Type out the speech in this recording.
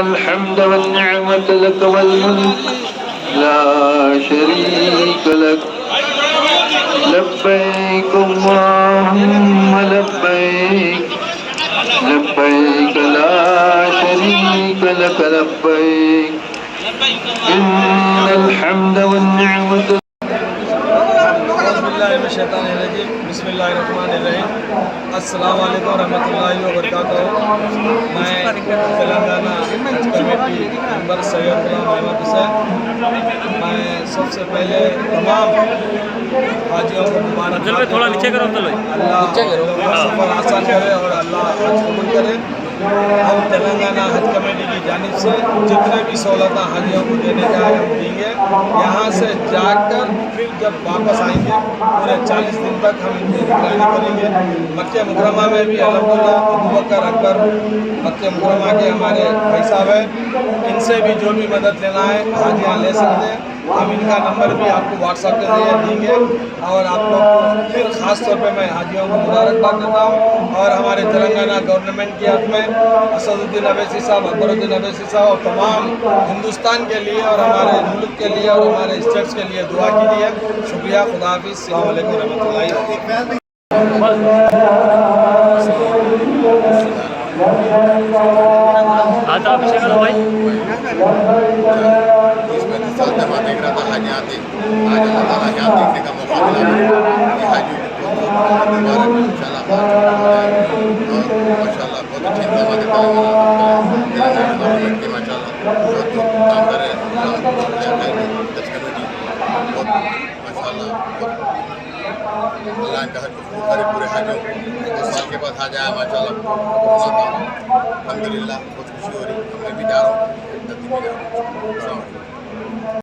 الحمد والنعمة لك والملك لا شريك لك لبيك اللهم لبيك لبيك لا شريك لك لبيك إن الحمد والنعمة बिस्मिल्लाहिर्रहमानिर्रहीम। अस्सलाम वालेकुम रहमतुल्लाहि व बरकातहू। मैं तेलंगाना हज कमेटी मेंबर सैयद गुलाम अहमद हुसैन। मैं सबसे पहले तमाम हाजियों को मुबारक थोड़ा नीचे करो अल्लाह सफ़र आसान करे और अल्लाह हज कबूल करे। हम तेलंगाना हज कमेटी की जानिब से जितने भी सहूलतें हाजियों को देने का है हम देंगे। यहाँ से जाकर फिर जब वापस आएंगे पूरे 40 दिन तक हम इनकी निगरानी करेंगे। मक्के मुकरमा में भी अल्हम्दुलिल्लाह अबू बकर अकबर मक्के मुकरमा के हमारे भाई साहब हैं, इनसे भी जो भी मदद लेना है हाजियाँ ले सकते हैं। हम इनका नंबर भी आपको व्हाट्सएप के जरिए देंगे और आप लोग को फिर ख़ास तौर पे मैं हाजियों को मुबारकबाद देता हूँ। और हमारे तेलंगाना गवर्नमेंट की हक़ में असदुद्दीन अवैसी साहब, अकबरुद्दीन अवैसी साहब और तमाम हिंदुस्तान के लिए और हमारे मुल्क के लिए और हमारे स्टेट्स के लिए दुआ कीजिए। शुक्रिया। खुदा हाफिज़। अस्सलाम वालेकुम रहमतुल्लाहि। अभिषेक करो भाई। साल दफा देख रहा था हाजी आते, आज अल्लाह ताला यहाँ देखने का मौका मिला। ये हाजी मुबारक इंशाल्लाह माशाल्लाह बहुत अच्छे इंतजाम तेलंगाना गवर्नमेंट के माशाल्लाह बहुत काम कर रहे हैं। हज कमेटी बहुत माशाल्लाह अल्लाह का हज करे पूरे हाजियों 2 साल के बाद हाज आया माशाल्लाह। अल्हम्दुलिल्लाह बहुत खुशी हो रही। मैं भी जा रहा हूँ।